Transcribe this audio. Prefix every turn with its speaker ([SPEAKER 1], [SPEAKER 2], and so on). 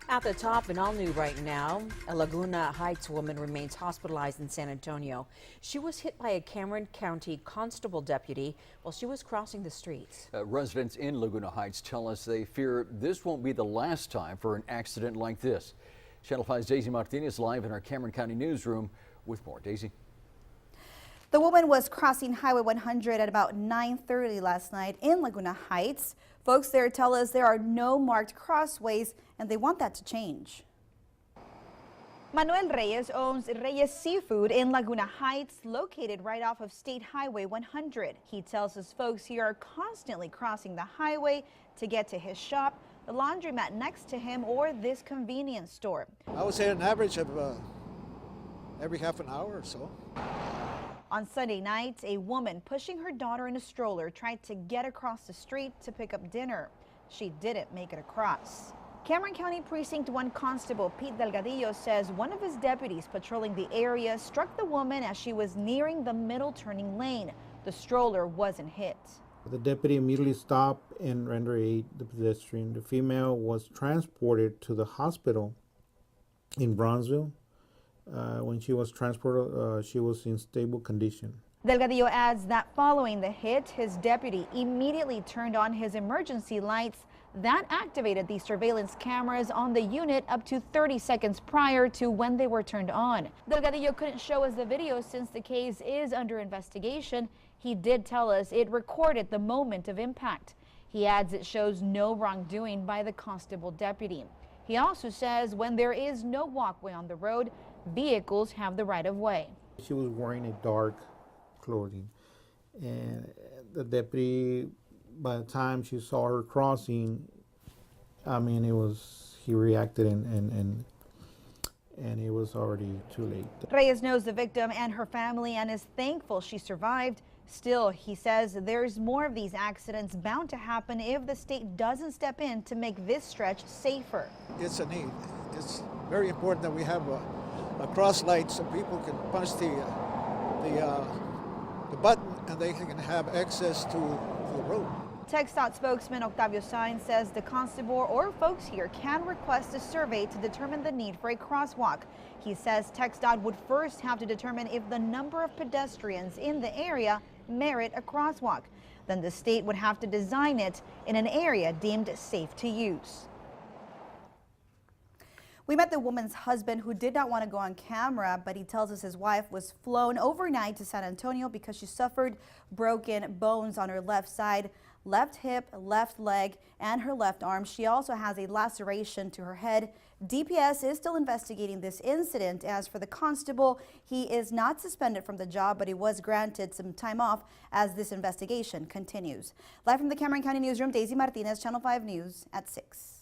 [SPEAKER 1] At the top and all new right now, a Laguna Heights woman remains hospitalized in San Antonio. She was hit by a Cameron County constable deputy while she was crossing the streets.
[SPEAKER 2] Residents in Laguna Heights tell us they fear this won't be the last time for an accident like this. Channel 5's Daisy Martinez live in our Cameron County newsroom with more. Daisy.
[SPEAKER 3] The woman was crossing Highway 100 at about 9:30 last night in Laguna Heights. Folks there tell us there are no marked crossways and they want that to change. Manuel Reyes owns Reyes Seafood in Laguna Heights, located right off of State Highway 100. He tells us folks here are constantly crossing the highway to get to his shop, the laundromat next to him, or this convenience store.
[SPEAKER 4] I would say an average of every half an hour or so.
[SPEAKER 3] On Sunday night, a woman pushing her daughter in a stroller tried to get across the street to pick up dinner. She didn't make it across. Cameron County Precinct 1 Constable Pete Delgadillo says one of his deputies patrolling the area struck the woman as she was nearing the middle turning lane. The stroller wasn't hit.
[SPEAKER 5] The deputy immediately stopped and rendered aid to the pedestrian. The female was transported to the hospital in Bronzeville. When she was transported, she was in stable condition.
[SPEAKER 3] Delgadillo adds that following the hit, his deputy immediately turned on his emergency lights. That activated the surveillance cameras on the unit up to 30 seconds prior to when they were turned on. Delgadillo couldn't show us the video since the case is under investigation. He did tell us it recorded the moment of impact. He adds it shows no wrongdoing by the constable deputy. He also says when there is no walkway on the road, vehicles have the right of way.
[SPEAKER 5] She was wearing a dark clothing, and the deputy, by the time she saw her crossing, I mean, he reacted and it was already too late.
[SPEAKER 3] Reyes knows the victim and her family and is thankful she survived. Still, he says there's more of these accidents bound to happen if the state doesn't step in to make this stretch safer.
[SPEAKER 4] It's a need. It's very important that we have a cross light so people can punch the button and they can have access to the road.
[SPEAKER 3] TxDOT spokesman Octavio Sainz says the constable or folks here can request a survey to determine the need for a crosswalk. He says TxDOT would first have to determine if the number of pedestrians in the area merit a crosswalk. Then the state would have to design it in an area deemed safe to use. We met the woman's husband, who did not want to go on camera, but he tells us his wife was flown overnight to San Antonio because she suffered broken bones on her left side, left hip, left leg, and her left arm. She also has a laceration to her head. DPS is still investigating this incident. As for the constable, he is not suspended from the job, but he was granted some time off as this investigation continues. Live from the Cameron County Newsroom, Daisy Martinez, Channel 5 News at 6.